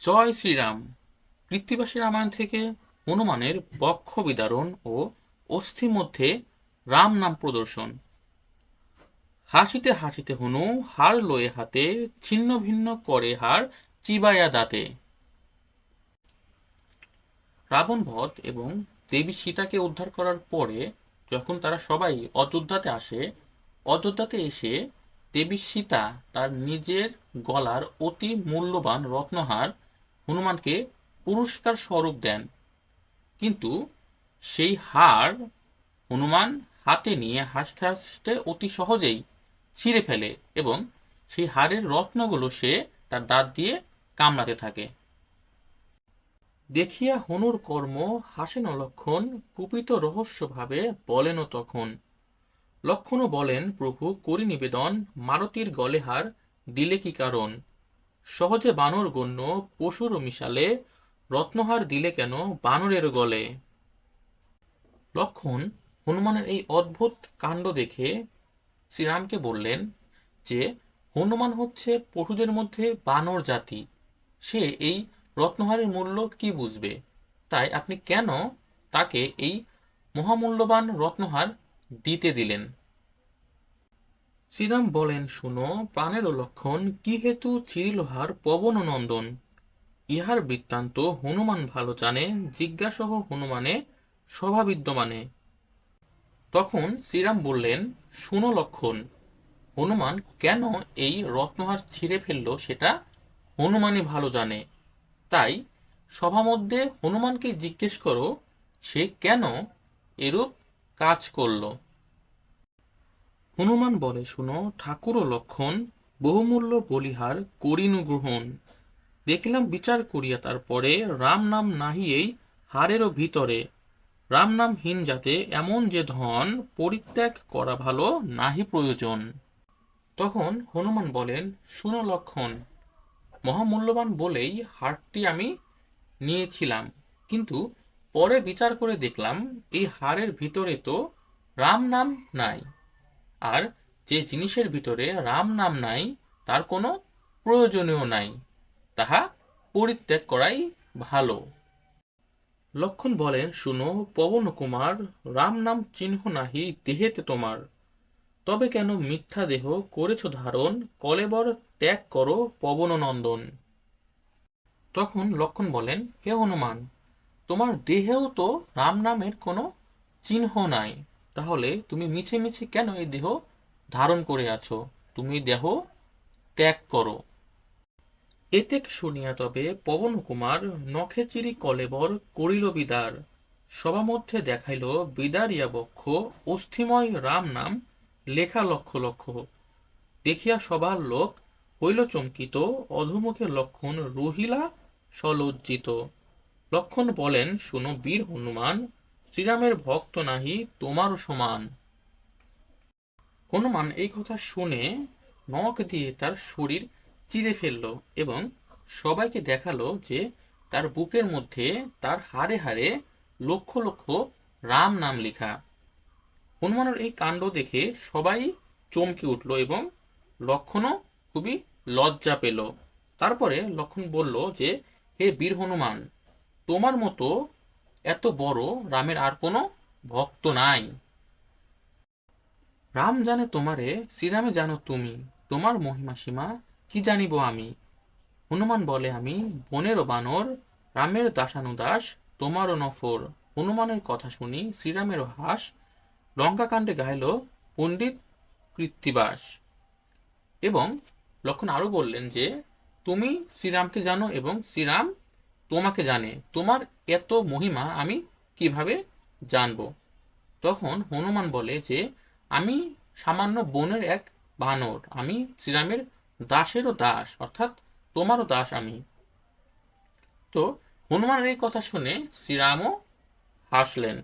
জয় শ্রীরাম। কৃত্তিবাসী রামায়ণ থেকে হনুমানের বক্ষ বিদারণ ও অস্থি মধ্যে রাম নাম প্রদর্শন। হাসিতে হাসিতে হনু হার লয়ে হাতে, ছিন্ন ভিন্ন করে হার চিবাইয়া দাঁতে। রাবণ বধ এবং দেবী সীতাকে উদ্ধার করার পরে যখন তারা সবাই অযোধ্যাতে আসে, অযোধ্যাতে এসে দেবী সীতা তার নিজের গলার অতি মূল্যবান রত্নহার হনুমানকে পুরস্কার স্বরূপ দেন। কিন্তু সেই হার হনুমান হাতে নিয়ে হাসতে হাসতে অতি সহজেই ছিঁড়ে ফেলে এবং সেই হারের রত্নগুলো সে তার দাঁত দিয়ে কামড়াতে থাকে। দেখিয়া হনুর কর্ম হাসেন লক্ষণ, কুপিত রহস্য ভাবে বলেন তখন। লক্ষণও বলেন, প্রভু করি নিবেদন, মারতির গলে হার দিলে কি কারণ? সহজে বানর গণ্য পশুর মিশালে, রত্নহার দিলে কেন বানরের গলে? লক্ষণ হনুমানের এই অদ্ভুত কাণ্ড দেখে শ্রীরামকে বললেন যে হনুমান হচ্ছে পশুদের মধ্যে বানর জাতি, সে এই রত্নহারের মূল্য কি বুঝবে? তাই আপনি কেন তাকে এই মহামূল্যবান রত্নহার দিতে দিলেন? শ্রীরাম বলেন, শুনো প্রাণের লক্ষণ, কি হেতু ছিঁড়িল হার পবন নন্দন? ইহার বৃত্তান্ত হনুমান ভালো জানে, জিজ্ঞাসহ হনুমানে সভা বিদ্যমানে। তখন শ্রীরাম বললেন, শুনো লক্ষণ, হনুমান কেন এই রত্নহার ছিঁড়ে ফেলল সেটা হনুমানই ভালো জানে। তাই সভা মধ্যে হনুমানকে জিজ্ঞেস করো সে কেন এরূপ কাজ করল। হনুমান বলে, শুনো ঠাকুর ও লক্ষণ, বহুমূল্য বলিহার করিনু গ্রহণ। দেখিলাম বিচার করিয়া তারপরে, রাম নাম নাহি এই হারেরও ভিতরে। রাম নাম হীন যাতে এমন যে ধন, পরিত্যাগ করা ভালো নাহি প্রয়োজন। তখন হনুমান বলেন, শুনো লক্ষণ, মহামূল্যবান বলেই হারটি আমি নিয়েছিলাম, কিন্তু পরে বিচার করে দেখলাম এই হারের ভিতরে তো রাম নাম নাই, আর যে জিনিসের ভিতরে রাম নাম নাই তার কোনো প্রয়োজনীয় নাই, তাহা পরিত্যাগ করাই ভালো। লক্ষণ বলেন, শুনো পবন কুমার, রাম নাম চিহ্ন নাহি দেহেতে তোমার। তবে কেন মিথ্যা দেহ করেছ ধারণ, কলেবর ত্যাগ করো পবন নন্দন। তখন লক্ষণ বলেন, হে হনুমান, তোমার দেহেও তো রাম নামের কোনো চিহ্ন নাই, তাহলে তুমি মিছে মিছে কেন এই দেহ ধারণ করে আছো? তুমি দেহ ত্যাগ করো। এতেক শুনিয়া তবে পবন কুমার, নখে চিরি কলেবর করিল বিদার। সভা মধ্যে দেখাইল বিদারিয়া বক্ষ, অস্থিময় রাম নাম লেখা লক্ষ লক্ষ। দেখিয়া সবার লোক হইল চমকিত, অধোমুখে লক্ষণ রহিলা সলজ্জিত। লক্ষণ বলেন, শুনো বীর হনুমান, শ্রীরামের ভক্ত নাহি তোমারও সমান। হনুমান এই কথা শুনে নখ দিয়ে তার শরীর চিরে ফেলল এবং সবাইকে দেখালো যে তার বুকের মধ্যে তার হাড়ে হাড়ে লক্ষ লক্ষ রাম নাম লেখা। হনুমানের এই কাণ্ড দেখে সবাই চমকে উঠল এবং লক্ষণও খুবই লজ্জা পেল। তারপরে লক্ষণ বলল যে, হে বীর হনুমান, তোমার মতো এত বড় রামের আর কোনো ভক্ত নাই। রাম জানে তোমারে, শ্রীরামে জানো তুমি, তোমার মহিমা সীমা কি জানিব আমি। হনুমান বলে, আমি বনেরও বানর, রামের দাসানুদাস, তোমারও নফর। হনুমানের কথা শুনি শ্রীরামেরও হাস, লঙ্কাকাণ্ডে গাইল পণ্ডিত কৃত্তিবাস। এবং লক্ষণ আরো বললেন যে, তুমি শ্রীরামকে জানো এবং শ্রীরাম তোমাকে জানে, তোমার এত মহিমা আমি কিভাবে জানবো? তখন হনুমান বলে যে, আমি সামান্য বনের এক বানর, আমি শ্রীরামের দাসেরও দাস, অর্থাৎ তোমারও দাস আমি। তো হনুমানের এই কথা শুনে শ্রীরামও হাসলেন।